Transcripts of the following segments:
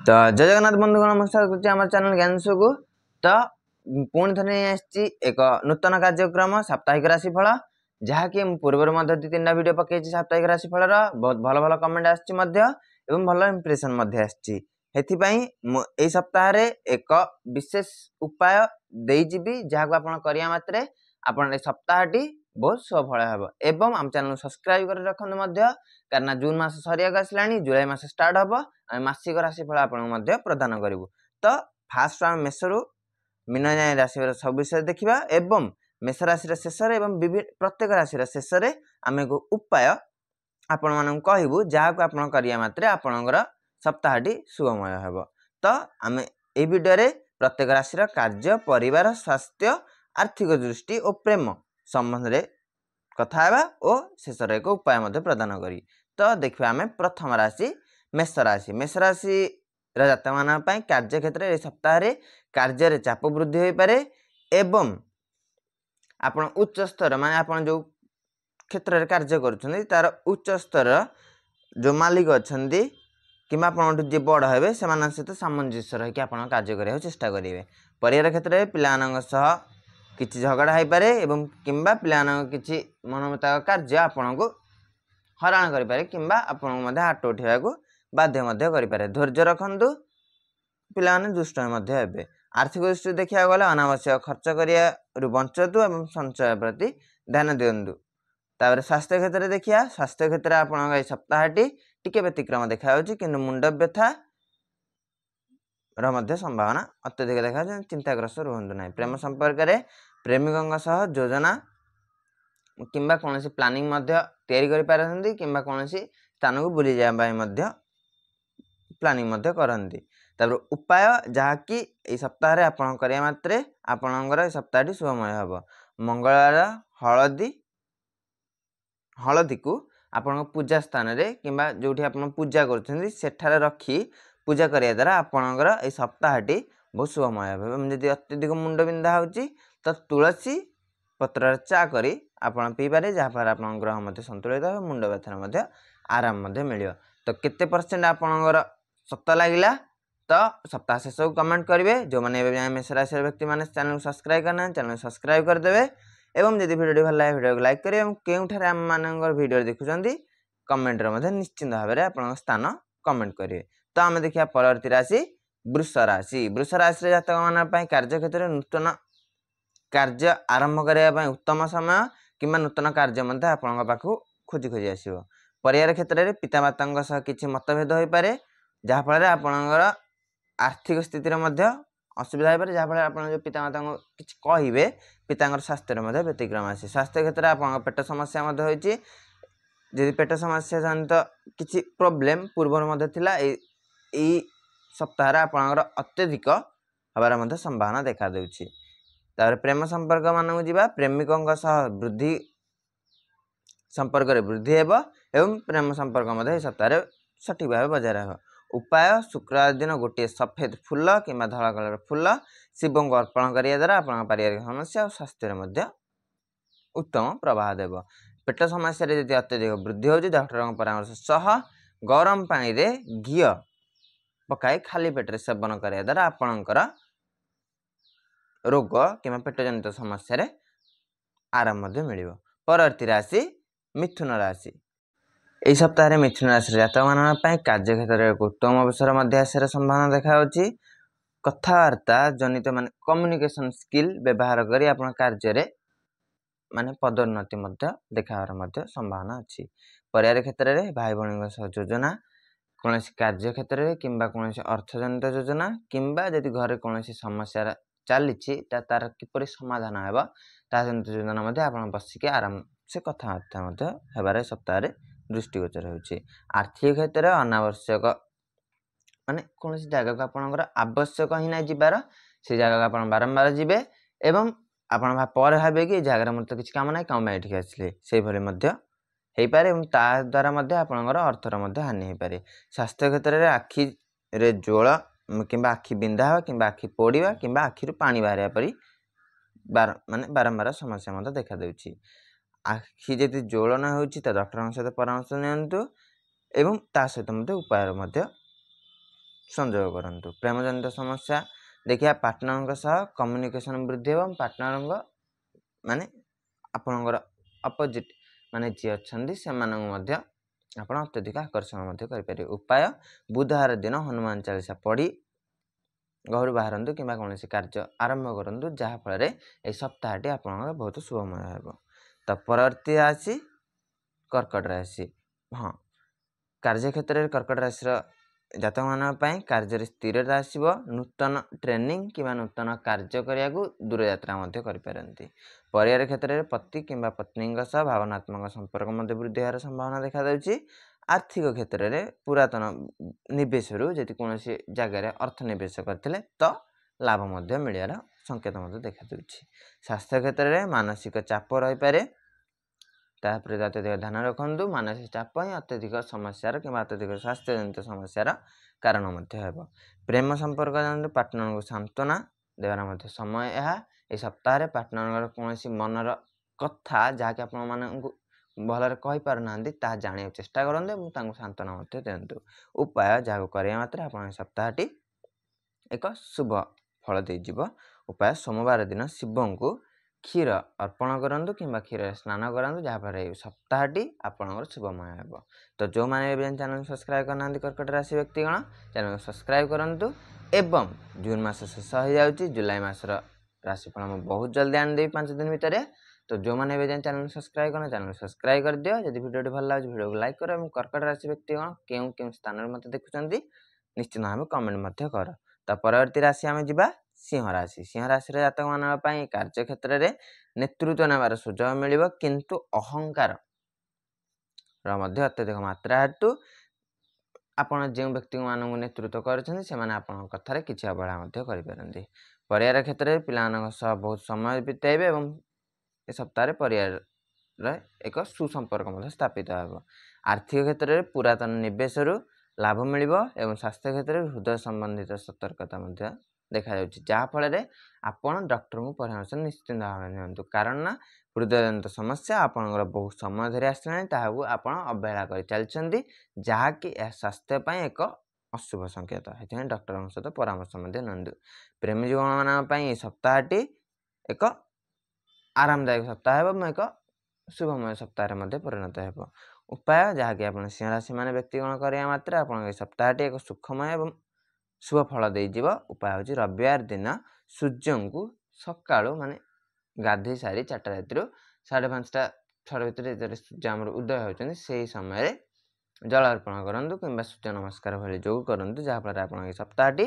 तो जय जगन्नाथ बंधुगण नमस्कार करछि हमर चैनल ज्ञान शो को। तो पुणी थने आछि एक नूतन कार्यक्रम साप्ताहिक राशिफल जहाँकि पूर्व मध्य 2-3 वीडियो पकईछि साप्ताहिक राशिफल बहुत भल भल कमेंट आछि मध्य एवं भल इंप्रेशन मध्य आछि। हेथिपई एई सप्ताह रे एक विशेष उपाय देइजिबी जहाँको आपण करिया मात्रे आपण ए सप्ताहटी बहुत सफल हेबो एवं हम चैनल सब्सक्राइब कर रखन मध्य कारण जून मास सरिया आसलानी जुलाई मास स्टार्ट हबो मासिक राशिफल आपण मध्य प्रदान करिवु। तो फास्ट हम मेषरु मीन जाय राशि सब विषय देखिबा एवं मेष राशि शेष एवं प्रत्येक राशि शेष आम एक उपाय आपण मानन कहबू जहाँको आपण करिया मात्रे आपणकर सप्ताहटी शुभमय हेबो। तो आम ए वीडियो रे प्रत्येक राशि कार्य परिवार स्वास्थ्य आर्थिक दृष्टि और प्रेम संबंध रे कथा हेबा और शेष एक उपाय मध्य प्रदान करी। तो देखिबा आम प्रथम राशि मेष राशि। मेष राशि जातक मान कार्य क्षेत्र में सप्ताह रे कार्य रे चाप वृद्धि हो पारे एवं आपण उच्च स्तर माने आपण जो क्षेत्र रे कार्य करुछन्ती तार उच्च स्तर जो मालिक अछन्ती किमा आपण जे बड़ हेबे सेमान सहित सामंजस्य रही आपण कार्य करिया चेष्टा करिवे। परिवार क्षेत्र में पिलानंग सह किछि झगड़ा हो पारे एवं किंबा पिलानंग किछि मनोमता कार्य आपण को हराण करि पारे किंबा आपण मध्ये हाथ उठेबा को बाध्य मध्य करि पारे। धैर्य रखंतु पिलाने दुष्ट मध्य हेबे। आर्थिक दृष्टि देखिया गले अनावश्यक खर्च करिया रु बंचतु एवं संचय प्रति ध्यान दियंतु। तापर स्वास्थ्य क्षेत्र में देखिया स्वास्थ्य क्षेत्र आपण ए सप्ताहटी टिके व्यतिक्रम देखा होछि किंतु मुंड व्यथा मध्य संभावना अत्यधिक देखा चिंताग्रस्त रुहंतु नाही। प्रेम संपर्क रे प्रेमिकंग सह योजना किंबा कोनोसी प्लानिंग मध्य तैयारी करि पारथि किंबा कोनोसी स्थान को बुली जाय बाय मध्य प्लानिंग मध्य करंती। तापर उपाय जहाँकि ए सप्ताह रे आपण करिया मात्रे आपणकर ए सप्ताहटी शुभमय हबो। मंगलवार हळदी को आपण पूजा स्थान रे किंबा जोठी आपण पूजा करछन्ती सेठारे रखी पूजा करिया द्वारा आपणकर ए सप्ताहटी बहुत शुभमय हेबो। जदि अत्यधिक मुंड बिंधा होची तो तुलसी पत्र चा करी आपण पी पारे जहाँ पर आपण ग्रह मध्य संतुलित हो मुंड व्यथा मध्य आराम मध्य मिलियो। तो केते परसेंट आपणकर सत्य लागिला तो सप्ताह शेष को कमेंट करेंगे। जो मैंने मेष राशि व्यक्ति मैंने चैनल सब्सक्राइब करना चैनल सब्सक्राइब करदे एवं जदि वीडियो भल लगे वीडियो को लाइक करेंगे और केउठारे आम मानकर वीडियो देखुचंती कमेंट रे मध्य निश्चिंत भाव में आपन स्थान कमेंट करेंगे। तो आम देखिए परवर्ती राशि वृष राशि। वृष राशि जातक मान कार्य क्षेत्र में नूतन कार्य आरंभ करने उत्तम समय किंबा नूतन कार्य मध्य आपन पाखु खोजी खोजी आसिबो। परिवार क्षेत्र में पितामाता सह किछि मतभेद हो पारे जहाँ फल आपणकर आर्थिक स्थिति मध्य असुविधा हो पारे जहाँ फल आप जो पितामाता किछि कहिबे पितांकर स्वास्थ्य मध्य व्यतिक्रम आसी। स्वास्थ्य क्षेत्र में पेट समस्या मध्य होइछि जदि पेट समस्या जनित किछि प्रॉब्लम पूर्व मध्य थिला ए सप्ताह रे आपणकर अत्यधिक हबार मध्य संभावना देखा देउछि। तार प्रेम संपर्क मानक जीवा प्रेमिकंग सह वृद्धि संपर्क रे वृद्धि हेबो एवं प्रेम संपर्क मध्य सप्ताह रे सठिक भाव बजाय रहबो। उपाय शुक्रवार दिन गोटे सफेद फूल किंबा धला कलर फूल शिव को अर्पण करिया द्वारा आपन पारिवारिक समस्या और स्वास्थ्य मध्य उत्तम प्रभाव देव। पेट समस्या रे यदि अत्यधिक वृद्धि होछि डॉक्टर परामर्श सह गरम पानी रे घी पकाई खाली पेट रे सेवन करिया द्वारा आपनकर रोग किंबा पेट जनित समस्या रे आराम मध्य मिलिबो। परवर्ती राशि मिथुन राशि। एई सप्ताह रे मिथुन राशि जातक मान कार्य क्षेत्र में उत्तम अवसर मध्य आसार संभावना देखा होछि। कथावार्ता जनित माने कम्युनिकेशन स्किल व्यवहार करी आपण कार्य रे माने पदोन्नति मध्य देखार मध्य संभावना अछि। परिवार क्षेत्र में भाई भणी सह योजना कोनोसी कार्य क्षेत्र में किंबा कोनोसी अर्थ जनित योजना किंबा यदि घरे कोनोसी समस्या चलीछि तार किपरि समाधान हेबा ता जनित योजना मध्य आपण बसिके आराम से कथावार्ता मध्य हेबारे सप्ताह रे दृष्टिगोचर होछि। आर्थिक क्षेत्र अनावश्यक माने कोनोसी जगह को आपनकर आवश्यक ही ना जिबार से जगह को आपण बारंबार जिबे एवं आपण पर भाबे कि जगह मत किछ काम नै काम एठी आछले सेहि भले मध्य हेई पारे एवं ता द्वारा मध्य आपनकर अर्थर मध्य हानि हेई पारे। स्वास्थ्य क्षेत्र रे आखि रे जोळ किंबा आखि बिंधा किंबा आखि पोड़िबा किंबा आखि रु पानी बाहरिया परी माने बारंबार समस्या मध्य देखा देउछि। आखि यदि जोड़ न होछि त डॉक्टर सहित परामर्श नियंतु एवं ता सहित मध्य उपाय मध्य ସଂଯୋଗ କରନ୍ତୁ। ପ୍ରେମଜନିତ ସମସ୍ୟା ଦେଖିବା ପାର୍ଟନରଙ୍କ ସହ କମ୍ୟୁନିକେସନ୍ ବୃଦ୍ଧି ଏବଂ ପାର୍ଟନରଙ୍କ ମାନେ ଆପଣଙ୍କର ଅପୋଜିଟ୍ ମାନେ ଯିଏ ଅଛନ୍ତି ସେମାନଙ୍କୁ ମଧ୍ୟ ଆପଣ ଅତ୍ୟଧିକ ଆକର୍ଷଣ ମଧ୍ୟ କରିପାରିବେ। ଉପାୟ ବୁଧବାର ଦିନ ହନୁମାନ ଚାଳିଶା ପଢ଼ି ଘରୁ ବାହାରନ୍ତୁ କିମ୍ବା କୌଣସି କାର୍ଯ୍ୟ ଆରମ୍ଭ କରନ୍ତୁ, ଯାହାଫଳରେ ଏହି ସପ୍ତାହଟି ଆପଣଙ୍କର ବହୁତ ଶୁଭମୟ ହେବ। ତ ପରବର୍ତ୍ତୀ ରାଶି କର୍କଟ ରାଶି। ହଁ, କାର୍ଯ୍ୟକ୍ଷେତ୍ରରେ କର୍କଟ ରାଶିର ଜାତକମାନଙ୍କ ପାଇଁ କାର୍ଯ୍ୟରେ ସ୍ଥିରତା ଆସିବ। ନୂତନ ଟ୍ରେନିଂ କିମ୍ବା ନୂତନ କାର୍ଯ୍ୟ କରିବାକୁ ଦୂରଯାତ୍ରା ମଧ୍ୟ କରିପାରନ୍ତି। ପରିବାର କ୍ଷେତ୍ରରେ ପତି କିମ୍ବା ପତ୍ନୀଙ୍କ ସହ ଭାବନାତ୍ମକ ସମ୍ପର୍କ ମଧ୍ୟ ବୃଦ୍ଧି ହେବାର ସମ୍ଭାବନା ଦେଖାଯାଉଛି। ଆର୍ଥିକ କ୍ଷେତ୍ରରେ ପୁରାତନ ନିବେଶରୁ ଯଦି କୌଣସି ଜାଗାରେ ଅର୍ଥ ନିବେଶ କରିଥିଲେ ତ ଲାଭ ମଧ୍ୟ ମିଳିବାର ସଂକେତ ମଧ୍ୟ ଦେଖାଯାଉଛି। ସ୍ୱାସ୍ଥ୍ୟ କ୍ଷେତ୍ରରେ ମାନସିକ ଚାପ ରହିପାରେ, ତାପରେ ଅତ୍ୟଧିକ ଧ୍ୟାନ ରଖନ୍ତୁ। ମାନସିକ ଚାପ ହିଁ ଅତ୍ୟଧିକ ସମସ୍ୟାର କିମ୍ବା ଅତ୍ୟଧିକ ସ୍ୱାସ୍ଥ୍ୟଜନିତ ସମସ୍ୟାର କାରଣ ମଧ୍ୟ ହେବ। ପ୍ରେମ ସମ୍ପର୍କ ଜାଣନ୍ତୁ, ପାର୍ଟନରଙ୍କୁ ସାନ୍ତ୍ୱନା ଦେବାର ମଧ୍ୟ ସମୟ ଏହା। ଏହି ସପ୍ତାହରେ ପାର୍ଟନରଙ୍କର କୌଣସି ମନର କଥା ଯାହାକି ଆପଣମାନଙ୍କୁ ଭଲରେ କହିପାରୁନାହାନ୍ତି ତାହା ଜାଣିବାକୁ ଚେଷ୍ଟା କରନ୍ତୁ ଏବଂ ତାଙ୍କୁ ସାନ୍ତ୍ୱନା ମଧ୍ୟ ଦିଅନ୍ତୁ। ଉପାୟ ଯାହାକୁ କରିବା ମାତ୍ରେ ଆପଣ ଏହି ସପ୍ତାହଟି ଏକ ଶୁଭ ଫଳ ଦେଇଯିବ। ଉପାୟ ସୋମବାର ଦିନ ଶିବଙ୍କୁ କ୍ଷୀର ଅର୍ପଣ କରନ୍ତୁ କିମ୍ବା କ୍ଷୀରରେ ସ୍ନାନ କରନ୍ତୁ, ଯାହାଫଳରେ ଏହି ସପ୍ତାହଟି ଆପଣଙ୍କର ଶୁଭମୟ ହେବ। ତ ଯେଉଁମାନେ ଏବେ ଚ୍ୟାନେଲ୍ ସବସ୍କ୍ରାଇବ୍ କରିନାହାନ୍ତି କର୍କଟ ରାଶି ବ୍ୟକ୍ତିଗଣ ଚ୍ୟାନେଲ୍ ସବସ୍କ୍ରାଇବ୍ କରନ୍ତୁ। ଏବଂ ଜୁନ୍ ମାସ ଶେଷ ହୋଇଯାଉଛି, ଜୁଲାଇ ମାସର ରାଶିଫଳ ମୁଁ ବହୁତ ଜଲ୍ଦି ଆଣିଦେବି 5 ଦିନ ଭିତରେ। ତ ଯେଉଁମାନେ ଏବେ ଚ୍ୟାନେଲ୍ ସବସ୍କ୍ରାଇବ୍ କରନ୍ତି ଚ୍ୟାନେଲ୍ ସବସ୍କ୍ରାଇବ୍ କରିଦିଅ। ଯଦି ଭିଡ଼ିଓଟି ଭଲ ଲାଗୁଛି ଭିଡ଼ିଓକୁ ଲାଇକ୍ କର ଏବଂ କର୍କଟ ରାଶି ବ୍ୟକ୍ତିଗଣ କେଉଁ କେଉଁ ସ୍ଥାନରେ ମୋତେ ଦେଖୁଛନ୍ତି ନିଶ୍ଚିତ ଭାବେ କମେଣ୍ଟ ମଧ୍ୟ କର। ତ ପରବର୍ତ୍ତୀ ରାଶି ଆମେ ଯିବା ସିଂହ ରାଶି। ସିଂହ ରାଶିର ଜାତକମାନଙ୍କ ପାଇଁ କାର୍ଯ୍ୟକ୍ଷେତ୍ରରେ ନେତୃତ୍ୱ ନେବାର ସୁଯୋଗ ମିଳିବ, କିନ୍ତୁ ଅହଙ୍କାରର ମଧ୍ୟ ଅତ୍ୟଧିକ ମାତ୍ରା ହେତୁ ଆପଣ ଯେଉଁ ବ୍ୟକ୍ତିମାନଙ୍କୁ ନେତୃତ୍ୱ କରୁଛନ୍ତି ସେମାନେ ଆପଣଙ୍କ କଥାରେ କିଛି ଅବହେଳା ମଧ୍ୟ କରିପାରନ୍ତି। ପରିବାର କ୍ଷେତ୍ରରେ ପିଲାମାନଙ୍କ ସହ ବହୁତ ସମୟ ବିତାଇବେ ଏବଂ ଏ ସପ୍ତାହରେ ପରିବାରରେ ଏକ ସୁସମ୍ପର୍କ ମଧ୍ୟ ସ୍ଥାପିତ ହେବ। ଆର୍ଥିକ କ୍ଷେତ୍ରରେ ପୁରାତନ ନିବେଶରୁ ଲାଭ ମିଳିବ ଏବଂ ସ୍ୱାସ୍ଥ୍ୟ କ୍ଷେତ୍ରରେ ହୃଦୟ ସମ୍ବନ୍ଧିତ ସତର୍କତା ମଧ୍ୟ ଦେଖାଯାଉଛି, ଯାହାଫଳରେ ଆପଣ ଡକ୍ଟରଙ୍କୁ ପରାମର୍ଶ ନିଶ୍ଚିନ୍ତ ଭାବରେ ନିଅନ୍ତୁ। କାରଣ ନା ହୃଦୟଜନିତ ସମସ୍ୟା ଆପଣଙ୍କର ବହୁତ ସମୟ ଧରି ଆସିଲାଣି, ତାହାକୁ ଆପଣ ଅବହେଳା କରି ଚାଲିଛନ୍ତି, ଯାହାକି ଏହା ସ୍ୱାସ୍ଥ୍ୟ ପାଇଁ ଏକ ଅଶୁଭ ସଂକେତ। ସେଥିପାଇଁ ଡକ୍ଟରଙ୍କ ସହିତ ପରାମର୍ଶ ମଧ୍ୟ ନିଅନ୍ତୁ। ପ୍ରେମୀ ଯୁଗଳମାନଙ୍କ ପାଇଁ ଏହି ସପ୍ତାହଟି ଏକ ଆରାମଦାୟକ ସପ୍ତାହ ହେବ ଏବଂ ଏକ ଶୁଭମୟ ସପ୍ତାହରେ ମଧ୍ୟ ପରିଣତ ହେବ। ଉପାୟ ଯାହାକି ଆପଣ ସିଂହ ରାଶି ମାନେ ବ୍ୟକ୍ତିଗଣ କରିବା ମାତ୍ରେ ଆପଣଙ୍କ ଏହି ସପ୍ତାହଟି ଏକ ସୁଖମୟ ଏବଂ ଶୁଭ ଫଳ ଦେଇଯିବ। ଉପାୟ ହେଉଛି ରବିବାର ଦିନ ସୂର୍ଯ୍ୟଙ୍କୁ ସକାଳୁ ମାନେ ଗାଧୋଇ ସାରି 4ଟା ରାତିରୁ 5:30 6 ଭିତରେ ଯେତେବେଳେ ସୂର୍ଯ୍ୟ ଆମର ଉଦୟ ହେଉଛନ୍ତି ସେହି ସମୟରେ ଜଳ ଅର୍ପଣ କରନ୍ତୁ କିମ୍ବା ସୂର୍ଯ୍ୟ ନମସ୍କାର ଭଳି ଯୋଗ କରନ୍ତୁ, ଯାହାଫଳରେ ଆପଣଙ୍କ ଏହି ସପ୍ତାହଟି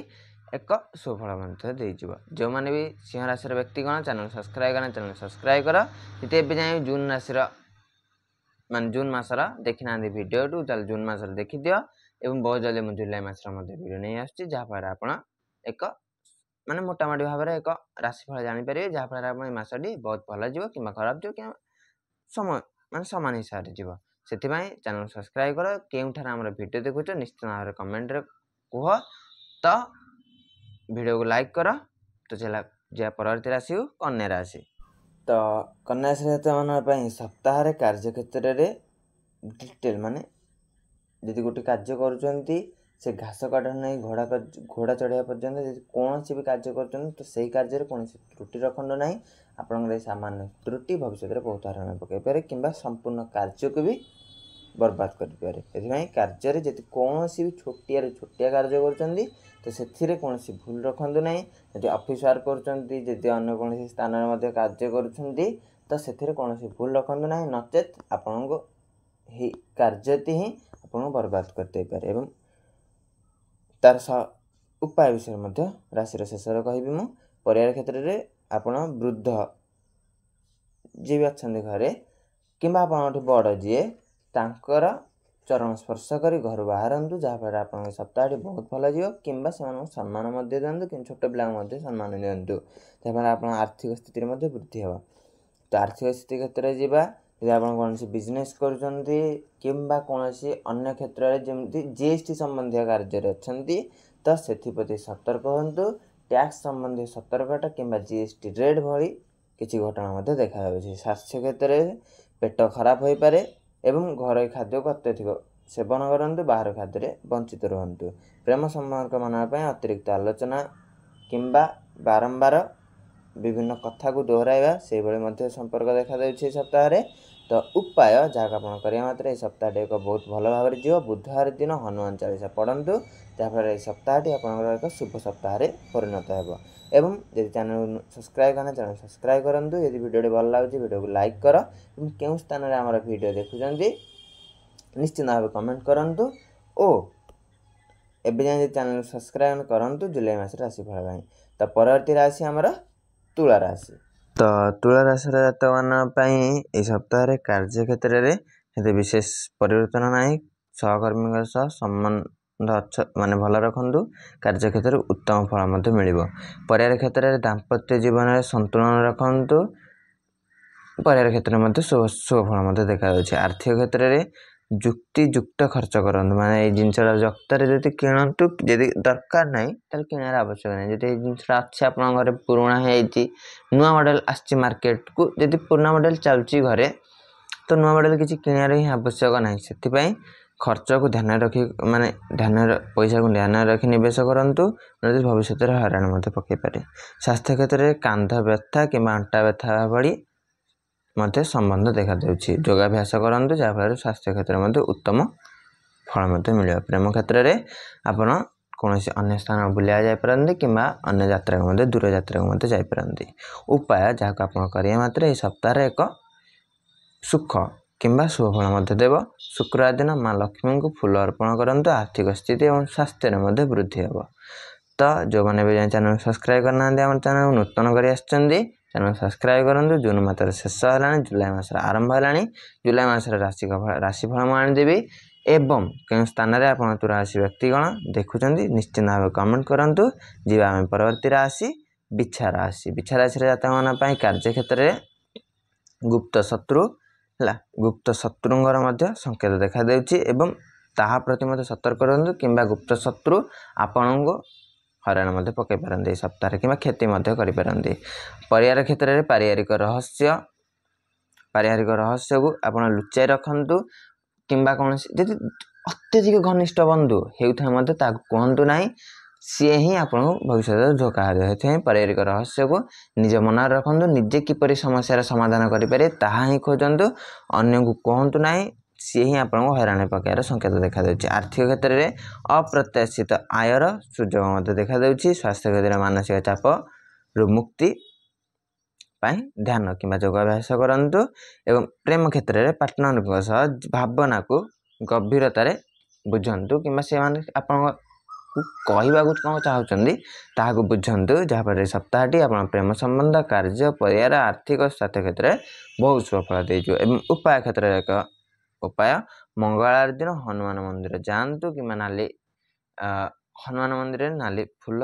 ଏକ ସୁଫଳ ମଧ୍ୟ ଦେଇଯିବ। ଯେଉଁମାନେ ବି ସିଂହ ରାଶିର ବ୍ୟକ୍ତିଗଣ ଚ୍ୟାନେଲ୍ ସବସ୍କ୍ରାଇବ୍ କର ଚ୍ୟାନେଲ୍ ସବସ୍କ୍ରାଇବ୍ କର। ଯଦି ଏବେ ଯାଏଁ ଜୁନ୍ ମାସର ଦେଖିନାହାନ୍ତି ଭିଡ଼ିଓଠୁ ତାହେଲେ ଜୁନ୍ ମାସରେ ଦେଖିଦିଅ ଏବଂ ବହୁତ ଜଲ୍ଦି ମୁଁ ଜୁଲାଇ ମାସର ମଧ୍ୟ ଭିଡ଼ିଓ ନେଇ ଆସୁଛି, ଯାହାଫଳରେ ଆପଣ ଏକ ମାନେ ମୋଟାମୋଟି ଭାବରେ ଏକ ରାଶିଫଳ ଜାଣିପାରିବେ, ଯାହାଫଳରେ ଆପଣ ଏ ମାସଟି ବହୁତ ଭଲ ଯିବ କିମ୍ବା ଖରାପ ଯିବ କିମ୍ବା ସମାନ ହିସାବରେ ଯିବ। ସେଥିପାଇଁ ଚ୍ୟାନେଲ୍ ସବସ୍କ୍ରାଇବ୍ କର। କେଉଁଠାରେ ଆମର ଭିଡ଼ିଓ ଦେଖୁଛ ନିଶ୍ଚିତ ଭାବରେ କମେଣ୍ଟରେ କୁହ। ତ ଭିଡ଼ିଓକୁ ଲାଇକ୍ କର। ତ ଯିବା ପରବର୍ତ୍ତୀ ରାଶିକୁ କନ୍ୟା ରାଶି। ତ କନ୍ୟା ରାଶି ଜାତକମାନଙ୍କ ପାଇଁ ସପ୍ତାହରେ କାର୍ଯ୍ୟକ୍ଷେତ୍ରରେ ଡିଟେଲ୍ ମାନେ ଯଦି ଗୋଟେ କାର୍ଯ୍ୟ କରୁଛନ୍ତି ସେ ଘାସ କାଟରୁ ନେଇ ଘୋଡ଼ା ଚଢ଼ିବା ପର୍ଯ୍ୟନ୍ତ ଯଦି କୌଣସି ବି କାର୍ଯ୍ୟ କରୁଛନ୍ତି ତ ସେହି କାର୍ଯ୍ୟରେ କୌଣସି ତ୍ରୁଟି ରଖନ୍ତୁ ନାହିଁ। ଆପଣଙ୍କର ଏହି ସାମାନ୍ୟ ତ୍ରୁଟି ଭବିଷ୍ୟତରେ ବହୁତ ହଇରାଣ ପକାଇପାରେ କିମ୍ବା ସମ୍ପୂର୍ଣ୍ଣ କାର୍ଯ୍ୟକୁ ବି ବର୍ବାଦ କରିପାରେ। ସେଥିପାଇଁ କାର୍ଯ୍ୟରେ ଯଦି କୌଣସି ବି ଛୋଟିଆରୁ ଛୋଟିଆ କାର୍ଯ୍ୟ କରୁଛନ୍ତି ତ ସେଥିରେ କୌଣସି ଭୁଲ ରଖନ୍ତୁ ନାହିଁ। ଯଦି ଅଫିସ୍ ୱାର୍କ କରୁଛନ୍ତି, ଯଦି ଅନ୍ୟ କୌଣସି ସ୍ଥାନରେ ମଧ୍ୟ କାର୍ଯ୍ୟ କରୁଛନ୍ତି ତ ସେଥିରେ କୌଣସି ଭୁଲ ରଖନ୍ତୁ ନାହିଁ, ନଚେତ୍ ଆପଣଙ୍କୁ ଏହି କାର୍ଯ୍ୟଟି ହିଁ ଆପଣଙ୍କୁ ବର୍ବାଦ କରିଦେଇପାରେ। ଏବଂ ତାର ଉପାୟ ବିଷୟରେ ମଧ୍ୟ ରାଶିର ଶେଷରେ କହିବି ମୁଁ। ପରିବାର କ୍ଷେତ୍ରରେ ଆପଣ ବୃଦ୍ଧ ଯିଏ ବି ଅଛନ୍ତି ଘରେ କିମ୍ବା ଆପଣଙ୍କଠୁ ବଡ଼ ଯିଏ ତାଙ୍କର ଚରଣ ସ୍ପର୍ଶ କରି ଘରୁ ବାହାରନ୍ତୁ, ଯାହାଫଳରେ ଆପଣଙ୍କ ସପ୍ତାହଟି ବହୁତ ଭଲ ଯିବ କିମ୍ବା ସେମାନଙ୍କୁ ସମ୍ମାନ ମଧ୍ୟ ଦିଅନ୍ତୁ କିନ୍ତୁ ଛୋଟ ପିଲାଙ୍କୁ ମଧ୍ୟ ସମ୍ମାନ ଦିଅନ୍ତୁ, ଯାହାଫଳରେ ଆପଣଙ୍କ ଆର୍ଥିକ ସ୍ଥିତିରେ ମଧ୍ୟ ବୃଦ୍ଧି ହେବ। ତ ଆର୍ଥିକ ସ୍ଥିତି କ୍ଷେତ୍ରରେ ଯିବା, ଯଦି ଆପଣ କୌଣସି ବିଜନେସ୍ କରୁଛନ୍ତି କିମ୍ବା କୌଣସି ଅନ୍ୟ କ୍ଷେତ୍ରରେ ଯେମିତି GST ସମ୍ବନ୍ଧୀୟ କାର୍ଯ୍ୟରେ ଅଛନ୍ତି ତ ସେଥିପ୍ରତି ସତର୍କ ହୁଅନ୍ତୁ। ଟ୍ୟାକ୍ସ ସମ୍ବନ୍ଧୀୟ ସତର୍କତା କିମ୍ବା GST ରେଟ୍ ଭଳି କିଛି ଘଟଣା ମଧ୍ୟ ଦେଖାଯାଉଛି। ସ୍ୱାସ୍ଥ୍ୟ କ୍ଷେତ୍ରରେ ପେଟ ଖରାପ ହୋଇପାରେ ଏବଂ ଘରୋଇ ଖାଦ୍ୟକୁ ଅତ୍ୟଧିକ ସେବନ କରନ୍ତୁ, ବାହାର ଖାଦ୍ୟରେ ବଞ୍ଚିତ ରୁହନ୍ତୁ। ପ୍ରେମ ସମ୍ପର୍କ ମାନବା ପାଇଁ ଅତିରିକ୍ତ ଆଲୋଚନା କିମ୍ବା ବାରମ୍ବାର ବିଭିନ୍ନ କଥାକୁ ଦୋହରାଇବା ସେଇଭଳି ମଧ୍ୟ ସମ୍ପର୍କ ଦେଖାଦେଉଛି ଏହି ସପ୍ତାହରେ। ତ ଉପାୟ ଯାହାକୁ ଆପଣ କରିବା ମାତ୍ରେ ଏହି ସପ୍ତାହଟି ଏକ ବହୁତ ଭଲ ଭାବରେ ଯିବ। ବୁଧବାର ଦିନ ହନୁମାନ ଚାଳିଶା ପଢ଼ନ୍ତୁ, ଯାହାଫଳରେ ଏହି ସପ୍ତାହଟି ଆପଣଙ୍କର ଏକ ଶୁଭ ସପ୍ତାହରେ ପରିଣତ ହେବ। ଏବଂ ଯଦି ଚ୍ୟାନେଲ ସବସ୍କ୍ରାଇବ୍ କରିନା ଚ୍ୟାନେଲ ସବସ୍କ୍ରାଇବ୍ କରନ୍ତୁ। ଯଦି ଭିଡ଼ିଓଟି ଭଲ ଲାଗୁଛି ଭିଡ଼ିଓକୁ ଲାଇକ୍ କର ଏବଂ କେଉଁ ସ୍ଥାନରେ ଆମର ଭିଡ଼ିଓ ଦେଖୁଛନ୍ତି ନିଶ୍ଚିତ ଭାବେ କମେଣ୍ଟ କରନ୍ତୁ। ଓ ଏବେ ଯାଏଁ ଯଦି ଚ୍ୟାନେଲ ସବସ୍କ୍ରାଇବ୍ କରନ୍ତୁ ଜୁଲାଇ ମାସରେ ରାଶିଫଳ ପାଇଁ। ତ ପରବର୍ତ୍ତୀ ରାଶି ଆମର ତୁଳା ରାଶି। ତ ତୁଳା ରାଶିର ଜାତକମାନଙ୍କ ପାଇଁ ଏହି ସପ୍ତାହରେ କାର୍ଯ୍ୟକ୍ଷେତ୍ରରେ ଏତେ ବିଶେଷ ପରିବର୍ତ୍ତନ ନାହିଁ। ସହକର୍ମୀଙ୍କ ସହ ସମ୍ବନ୍ଧ ମାନେ ଭଲ ରଖନ୍ତୁ। କାର୍ଯ୍ୟକ୍ଷେତ୍ରରେ ଉତ୍ତମ ଫଳ ମଧ୍ୟ ମିଳିବ। ପରିବାର କ୍ଷେତ୍ରରେ ଦାମ୍ପତ୍ୟ ଜୀବନରେ ସନ୍ତୁଳନ ରଖନ୍ତୁ। ପରିବାର କ୍ଷେତ୍ରରେ ମଧ୍ୟ ଶୁଭ ଫଳ ମଧ୍ୟ ଦେଖାଯାଉଛି। ଆର୍ଥିକ କ୍ଷେତ୍ରରେ ଯୁକ୍ତିଯୁକ୍ତ ଖର୍ଚ୍ଚ କରନ୍ତୁ। ମାନେ ଏଇ ଜିନିଷଟା ଯକ୍ତରେ ଯଦି କିଣନ୍ତୁ, ଯଦି ଦରକାର ନାହିଁ ତାହେଲେ କିଣିବାର ଆବଶ୍ୟକ ନାହିଁ। ଯଦି ଏଇ ଜିନିଷଟା ଅଛି ଆପଣଙ୍କ ଘରେ ପୁରୁଣା ହେଇଯାଇଛି, ନୂଆ ମଡ଼େଲ ଆସିଛି ମାର୍କେଟକୁ, ଯଦି ପୁରୁଣା ମଡ଼େଲ ଚାଲୁଛି ଘରେ ତ ନୂଆ ମଡ଼େଲ କିଛି କିଣିବାର ହିଁ ଆବଶ୍ୟକ ନାହିଁ। ସେଥିପାଇଁ ଖର୍ଚ୍ଚକୁ ଧ୍ୟାନରେ ରଖି ପଇସାକୁ ଧ୍ୟାନରେ ରଖି ନିବେଶ କରନ୍ତୁ, ନଚେତ୍ ଭବିଷ୍ୟତରେ ହଇରାଣ ମଧ୍ୟ ପକାଇପାରେ। ସ୍ୱାସ୍ଥ୍ୟ କ୍ଷେତ୍ରରେ କାନ୍ଧ ବ୍ୟଥା କିମ୍ବା ଅଣ୍ଟା ବ୍ୟଥା ଭଳି ମଧ୍ୟ ସମ୍ବନ୍ଧ ଦେଖାଦେଉଛି। ଯୋଗାଭ୍ୟାସ କରନ୍ତୁ, ଯାହାଫଳରେ ସ୍ୱାସ୍ଥ୍ୟ କ୍ଷେତ୍ରରେ ମଧ୍ୟ ଉତ୍ତମ ଫଳ ମଧ୍ୟ ମିଳିବ। ପ୍ରେମ କ୍ଷେତ୍ରରେ ଆପଣ କୌଣସି ଅନ୍ୟ ସ୍ଥାନ ବୁଲିବାକୁ ଯାଇପାରନ୍ତି କିମ୍ବା ଅନ୍ୟ ଯାତ୍ରାକୁ ମଧ୍ୟ ଦୂର ଯାତ୍ରାକୁ ମଧ୍ୟ ଯାଇପାରନ୍ତି। ଉପାୟ ଯାହାକୁ ଆପଣ କରିବା ମାତ୍ରେ ଏହି ସପ୍ତାହରେ ଏକ ସୁଖ କିମ୍ବା ଶୁଭ ଫଳ ମଧ୍ୟ ଦେବ। ଶୁକ୍ରବାର ଦିନ ମା ଲକ୍ଷ୍ମୀଙ୍କୁ ଫୁଲ ଅର୍ପଣ କରନ୍ତୁ। ଆର୍ଥିକ ସ୍ଥିତି ଏବଂ ସ୍ୱାସ୍ଥ୍ୟରେ ମଧ୍ୟ ବୃଦ୍ଧି ହେବ। ତ ଯେଉଁମାନେ ବି ଯାଇ ଚ୍ୟାନେଲ ସବସ୍କ୍ରାଇବ୍ କରିନାହାନ୍ତି ଆମର ଚ୍ୟାନେଲକୁ ନୂତନ କରି ଆସିଛନ୍ତି, ଚ୍ୟାନେଲ ସବସ୍କ୍ରାଇବ୍ କରନ୍ତୁ। ଜୁନ୍ ମାସର ଶେଷ ହେଲାଣି, ଜୁଲାଇ ମାସର ଆରମ୍ଭ ହେଲାଣି। ଜୁଲାଇ ମାସର ରାଶିଫଳ ମୁଁ ଆଣିଦେବି। ଏବଂ କେଉଁ ସ୍ଥାନରେ ଆପଣ ତୁଳା ରାଶି ବ୍ୟକ୍ତିଗଣ ଦେଖୁଛନ୍ତି ନିଶ୍ଚିତ ଭାବେ କମେଣ୍ଟ କରନ୍ତୁ। ଯିବା ଆମେ ପରବର୍ତ୍ତୀ ରାଶି ବିଛା ରାଶି। ବିଛା ରାଶିର ଜାତକମାନଙ୍କ ପାଇଁ କାର୍ଯ୍ୟକ୍ଷେତ୍ରରେ ଗୁପ୍ତ ଶତ୍ରୁ ଗୁପ୍ତ ଶତ୍ରୁଙ୍କର ମଧ୍ୟ ସଂକେତ ଦେଖାଦେଉଛି ଏବଂ ତାହା ପ୍ରତି ମଧ୍ୟ ସତର୍କ ରହନ୍ତୁ, କିମ୍ବା ଗୁପ୍ତ ଶତ୍ରୁ ଆପଣଙ୍କୁ ହଇରାଣ ମଧ୍ୟ ପକାଇ ପାରନ୍ତି ଏହି ସପ୍ତାହରେ କିମ୍ବା କ୍ଷତି ମଧ୍ୟ କରିପାରନ୍ତି। ପରିବାର କ୍ଷେତ୍ରରେ ପାରିବାରିକ ରହସ୍ୟକୁ ଆପଣ ଲୁଚାଇ ରଖନ୍ତୁ, କିମ୍ବା କୌଣସି ଯଦି ଅତ୍ୟଧିକ ଘନିଷ୍ଠ ବନ୍ଧୁ ହେଉଥାଏ ମଧ୍ୟ ତାକୁ କୁହନ୍ତୁ ନାହିଁ। ସିଏ ହିଁ ଆପଣଙ୍କୁ ଭବିଷ୍ୟତରେ ଧୋକା ହେବ। ସେଥିପାଇଁ ପାରିବାରିକ ରହସ୍ୟକୁ ନିଜ ମନରେ ରଖନ୍ତୁ। ନିଜେ କିପରି ସମସ୍ୟାର ସମାଧାନ କରିପାରିବେ ତାହା ହିଁ ଖୋଜନ୍ତୁ, ଅନ୍ୟକୁ କୁହନ୍ତୁ ନାହିଁ। ସିଏ ହିଁ ଆପଣଙ୍କୁ ହଇରାଣ ପକାଇବାର ସଂକେତ ଦେଖାଦେଉଛି। ଆର୍ଥିକ କ୍ଷେତ୍ରରେ ଅପ୍ରତ୍ୟାଶିତ ଆୟର ସୁଯୋଗ ମଧ୍ୟ ଦେଖାଦେଉଛି। ସ୍ୱାସ୍ଥ୍ୟ କ୍ଷେତ୍ରରେ ମାନସିକ ଚାପରୁ ମୁକ୍ତି ପାଇଁ ଧ୍ୟାନ କିମ୍ବା ଯୋଗାଭ୍ୟାସ କରନ୍ତୁ। ଏବଂ ପ୍ରେମ କ୍ଷେତ୍ରରେ ପାର୍ଟନରଙ୍କ ସହ ଭାବନାକୁ ଗଭୀରତାରେ ବୁଝନ୍ତୁ, କିମ୍ବା ସେମାନେ ଆପଣଙ୍କୁ କହିବାକୁ କ'ଣ ଚାହୁଁଛନ୍ତି ତାହାକୁ ବୁଝନ୍ତୁ, ଯାହାଫଳରେ ସପ୍ତାହଟି ଆପଣ ପ୍ରେମ ସମ୍ବନ୍ଧ, କାର୍ଯ୍ୟ, ପରିବାର, ଆର୍ଥିକ, ସ୍ୱାସ୍ଥ୍ୟ କ୍ଷେତ୍ରରେ ବହୁତ ସଫଳ ଦେଇଯିବ। ଏବଂ ଉପାୟ କ୍ଷେତ୍ରରେ ଏକ ଉପାୟ ମଙ୍ଗଳବାର ଦିନ ହନୁମାନ ମନ୍ଦିର ଯାଆନ୍ତୁ, କିମ୍ବା ହନୁମାନ ମନ୍ଦିରରେ ନାଲି ଫୁଲ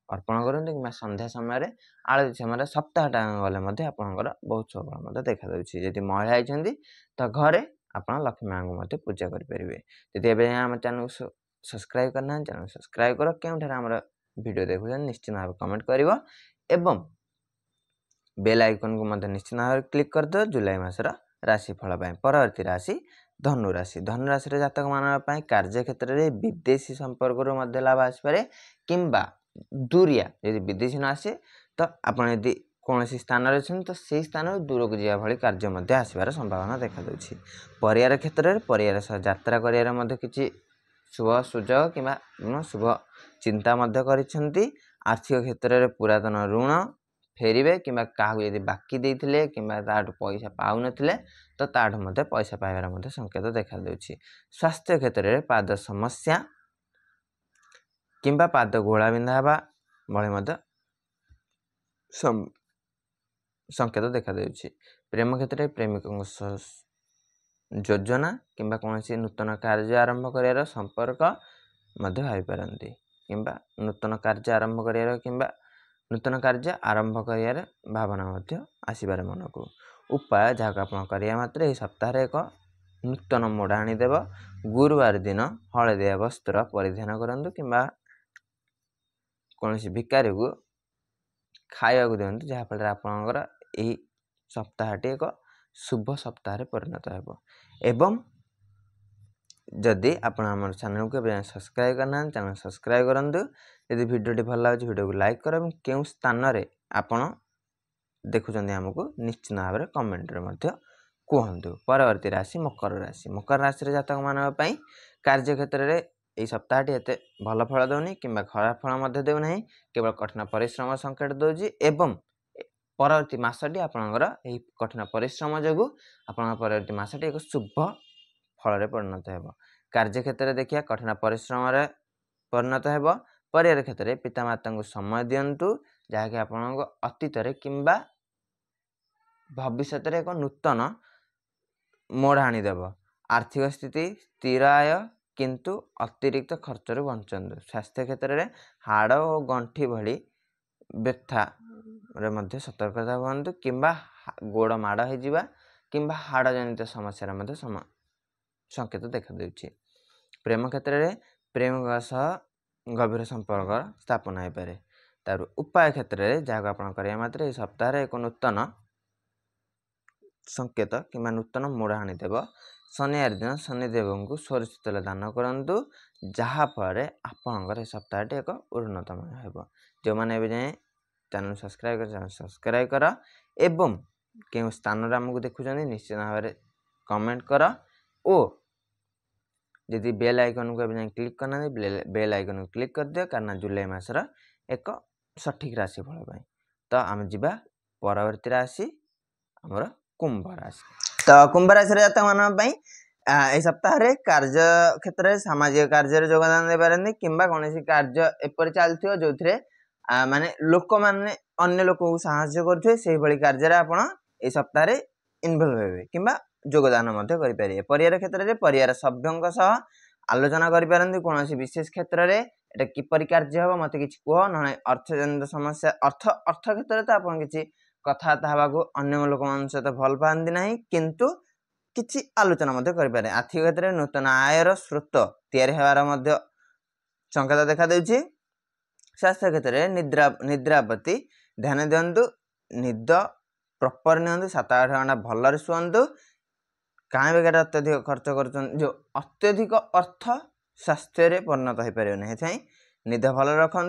ଅର୍ପଣ କରନ୍ତୁ, କିମ୍ବା ସନ୍ଧ୍ୟା ସମୟରେ ଆଳତି ସମୟରେ ସପ୍ତାହଟା ଗଲେ ମଧ୍ୟ ଆପଣଙ୍କର ବହୁତ ସଫଳ ମଧ୍ୟ ଦେଖାଦେଉଛି। ଯଦି ମହିଳା ହେଇଛନ୍ତି ତ ଘରେ ଆପଣ ଲକ୍ଷ୍ମୀ ମାଙ୍କୁ ମଧ୍ୟ ପୂଜା କରିପାରିବେ। ଯଦି ଏବେ ଆମ ଚ୍ୟାନେଲକୁ ସବସ୍କ୍ରାଇବ୍ କରିନାହାନ୍ତି ଚ୍ୟାନେଲ ସବସ୍କ୍ରାଇବ୍ କର। କେଉଁଠାରେ ଆମର ଭିଡ଼ିଓ ଦେଖୁଛନ୍ତି ନିଶ୍ଚିତ ଭାବେ କମେଣ୍ଟ କରିବ ଏବଂ ବେଲ୍ ଆଇକନ୍କୁ ମଧ୍ୟ ନିଶ୍ଚିତ ଭାବରେ କ୍ଲିକ୍ କରିଦେବ ଜୁଲାଇ ମାସର ରାଶିଫଳ ପାଇଁ। ପରବର୍ତ୍ତୀ ରାଶି ଧନୁରାଶି। ଧନୁରାଶିର ଜାତକମାନଙ୍କ ପାଇଁ କାର୍ଯ୍ୟକ୍ଷେତ୍ରରେ ବିଦେଶୀ ସମ୍ପର୍କରୁ ମଧ୍ୟ ଲାଭ ଆସିପାରେ, କିମ୍ବା ଦୂରିଆ ଯଦି ବିଦେଶୀ ନ ଆସେ ତ ଆପଣ ଯଦି କୌଣସି ସ୍ଥାନରେ ଅଛନ୍ତି ତ ସେହି ସ୍ଥାନରୁ ଦୂରକୁ ଯିବା ଭଳି କାର୍ଯ୍ୟ ମଧ୍ୟ ଆସିବାର ସମ୍ଭାବନା ଦେଖାଦେଉଛି। ପରିବାର କ୍ଷେତ୍ରରେ ପରିବାର ସହ ଯାତ୍ରା କରିବାର ମଧ୍ୟ କିଛି ଶୁଭ ସୁଯୋଗ କିମ୍ବା ଶୁଭ ଚିନ୍ତା ମଧ୍ୟ କରିଛନ୍ତି। ଆର୍ଥିକ କ୍ଷେତ୍ରରେ ପୁରାତନ ଋଣ ଫେରିବେ, କିମ୍ବା କାହାକୁ ଯଦି ବାକି ଦେଇଥିଲେ କିମ୍ବା ତାଠୁ ପଇସା ପାଉନଥିଲେ ତ ତାଠୁ ମଧ୍ୟ ପଇସା ପାଇବାର ମଧ୍ୟ ସଂକେତ ଦେଖାଦେଉଛି। ସ୍ୱାସ୍ଥ୍ୟ କ୍ଷେତ୍ରରେ ପାଦ ସମସ୍ୟା କିମ୍ବା ପାଦ ଘୋଳା ବିନ୍ଧା ହେବା ଭଳି ମଧ୍ୟ ସଂକେତ ଦେଖାଦେଉଛି। ପ୍ରେମ କ୍ଷେତ୍ରରେ ପ୍ରେମିକଙ୍କ ସହ ଯୋଜନା କିମ୍ବା କୌଣସି ନୂତନ କାର୍ଯ୍ୟ ଆରମ୍ଭ କରିବାର ସମ୍ପର୍କ ମଧ୍ୟ ଭାବିପାରନ୍ତି, କିମ୍ବା ନୂତନ କାର୍ଯ୍ୟ ଆରମ୍ଭ କରିବାର ଭାବନା ମଧ୍ୟ ଆସିପାରେ ମନକୁ। ଉପାୟ ଯାହାକୁ ଆପଣ କରିବା ମାତ୍ରେ ଏହି ସପ୍ତାହରେ ଏକ ନୂତନ ମୋଡ଼ା ଆଣିଦେବ। ଗୁରୁବାର ଦିନ ହଳଦିଆ ବସ୍ତ୍ର ପରିଧାନ କରନ୍ତୁ, କିମ୍ବା କୌଣସି ଭିକାରୀକୁ ଖାଇବାକୁ ଦିଅନ୍ତୁ, ଯାହାଫଳରେ ଆପଣଙ୍କର ଏହି ସପ୍ତାହଟି ଏକ ଶୁଭ ସପ୍ତାହରେ ପରିଣତ ହେବ। ଏବଂ जदि आपण आम चैनल को सब्सक्राइब करना चैनल सब्सक्राइब करूँ यदि भिडियोटी भल लगे भिडियो को लाइक कर क्यों स्थान रे आपण देखुं आमको निश्चित भाव में कमेंट कहतु। परवर्ती राशि मकर राशि जातक मान कार्य क्षेत्र में यही सप्ताहटी एत भल फल दौनी कि खराब फल देना केवल कठिन परिश्रम संकेत दूसरी एवं परवर्ती मसटी आपणकर यही कठिन परिश्रम जो आप परवर्ती मसटी एक शुभ फल परिणत हो। कार्य क्षेत्र में देखिए कठिन परिश्रम परिणत हो। परिवार क्षेत्र में पितामाता को समय दिंतु जहाँकि आपण अतीत किंबा भविष्य एक नूतन मोड़ आनीदेव। आर्थिक स्थिति स्थिर आय किंतु अतिरिक्त खर्च बंचु। स्वास्थ्य क्षेत्र में हाड़ और गंठी भली व्यथा रे सतर्कता हूँ किंबा गोड़ माड़ हो किंबा हाड़ जनित समस्या संकेत देखा देउछि। प्रेम क्षेत्र में प्रेम सह गभीर संपर्क स्थापन हो पारे। तार उपाय क्षेत्र में जहाँ आप मात्र यह सप्ताह एक नूतन संकेत कि नूतन मोड़ आनीदेव। शनिवार दिन शनिदेव को सोरिष तेल दान करूँ जहाँफल आपणकर सप्ताहटी एक उन्नतमय हो। जो मैंने जाए चैनल सब्सक्राइब कर चैनल सब्सक्राइब कर एवं क्यों स्थान आमको देखुं निश्चित भाव में कमेंट कर ओ यदि बेल आइकन को क्लिक करना बेल आइकन को क्लिक कर दियो कारण जुलाई मासर एक सठिक राशिफल पाई। तो आम जीवा परवर्ती राशि आमर कुंभ राशि। तो कुंभ राशि जातक मान यह सप्ताह कार्य क्षेत्र में सामाजिक कार्य योगदान दे पारती किंबा कौन कार्य एपरि चलती जो थे माने लोक माने अन्य लोक को साहाय्य करुवे से भली कार्य आप सप्ताह इनवल्व हेबे किंबा योगदान करें। परिवार क्षेत्र में परिवार सभ्यों सह आलोचना करें कौन विशेष क्षेत्र में एटा किपरि कार्य हम मत कि कह ना अर्थजनित समस्या अर्थ क्षेत्र में तो आप कि कथबार्ता हवा अन्य लोक सहित भल पाती ना किंतु किसी आलोचना करें। आर्थिक क्षेत्र में नूतन आयर स्रोत तैयारी होवार संकेत देखा देउछि। स्वास्थ्य क्षेत्र में निद्रा प्रति ध्यान दिंतु निद प्रॉपर नि 7-8 घंटा भलरे शुअंतु। कहीं बेकार अत्यधिक खर्च कर जो अत्यधिक अर्थ स्वास्थ्य रे परिणत हो पारे ना निद भल रखु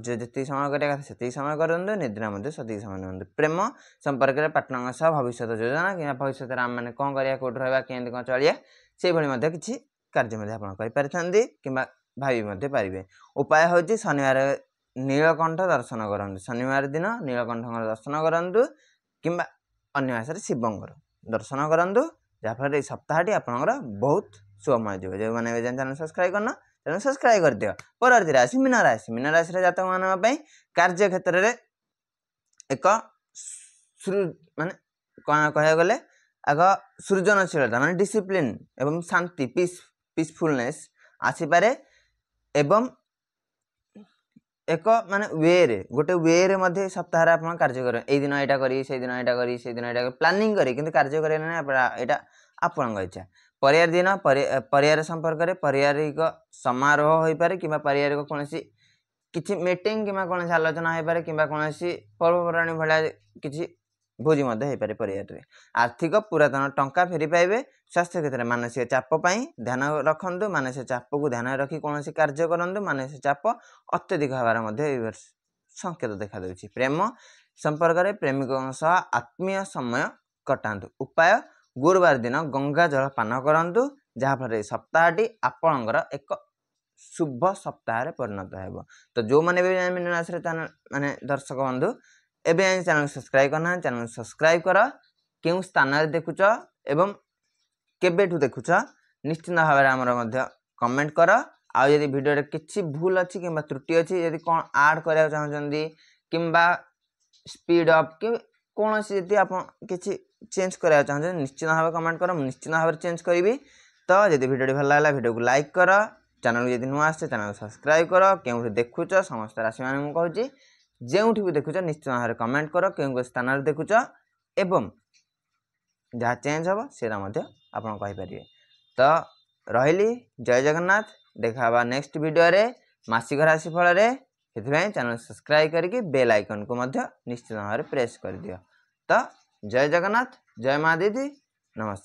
जी समय कर समय करूँ निद्रा सঠিक समय नियंतु। प्रेम संपर्क में पार्टनर सह भविष्य योजना कि भविष्य आम मैंने कौन करा कौट रहा कि कौन चलिया से भाई किसी कार्य कि भाई पारे। उपाय हूँ शनिवार नीलकंठ दर्शन करूँ। शनिवार दिन नीलकंठ दर्शन करूँ कि अन्य भाषा शिवंकर दर्शन करूँ जहाँफल सप्ताहटी आपंकर बहुत शुभमय जो जो मैंने चैनल सब्सक्राइब करना चैनल सब्सक्राइब कर दियो। परवर्ती राशि मीन राशि। मीन राशि जातक मान कार्य क्षेत्र में एक माने कौन कह गले आग सृजनशीलता माने डिसिप्लिन एवं शांति पीसफुलनेस आसीपारे एवं एक माने वे रे गोटे वे रे मध्य सप्ताह आप कार्य करें यही दिन यहाँ करी से दिन यहाँ करी से दिन यहाँ प्लानिंग करी किंतु कार्य करें यहाँ आपण इच्छा। परिवार दिन परिवार संपर्क में पारिवारिक समारोह हो पारे कि पारिवारिक कौन किसी मीटिंग कि कौन आलोचना हो पारे कि कौन पर्वपराणी भाया किसी भोजी हो पारे परिवार में। आर्थिक पुरातन टंका फेरी पाइबे। स्वास्थ्य क्षेत्र में मानसिक चाप ध्यान रखु मानसिक चाप को ध्यान रखी कौन कार्य करूँ मानसिक चाप अत्यधिक हबार संकेत देखा देउछि। प्रेम संपर्क में प्रेमिकों सह आत्मीय समय कटातु। उपाय गुरुवार दिन गंगा जल पान करूँ जहाँफल सप्ताहटी आपणकर एक शुभ सप्ताह परिणत हो। तो जो मैंने भी मीन राशि माने दर्शक बंधु एवं चैनल सब्सक्राइब करना चैनल सब्सक्राइब कर क्यों स्थान देखुच एवं केबेठू देखुच निश्चित भाव में आमर कमेंट कर। आउ यदि वीडियो किसी भूल अच्छी कि त्रुटि अच्छी यदि कौन ऐड करने चाहते कि स्पीड अप कि कौन यदि आप किसी चेंज करने चाहते निश्चित भाव कमेंट कर निश्चित भाव में चेंज करी। तो यदि वीडियो भल लगा वीडियो को लाइक कर चैनल यदि नुआ आसे चैनल सब्सक्राइब कर क्यों देखुच समस्त राशि मान कहूँ जो भी देखुच निश्चित भाव में कमेंट कर क्यों स्थान देखुच एवं जहाँ चेंज हम से आपरे। तो रही जय जगन्नाथ देखा नेक्स्ट वीडियो रे मासिक राशिफल से चैनल सब्सक्राइब करके बेल आइकन को निश्चित भाव में प्रेस कर दियो। तो जय जगन्नाथ जय माँ दीदी नमस्कार।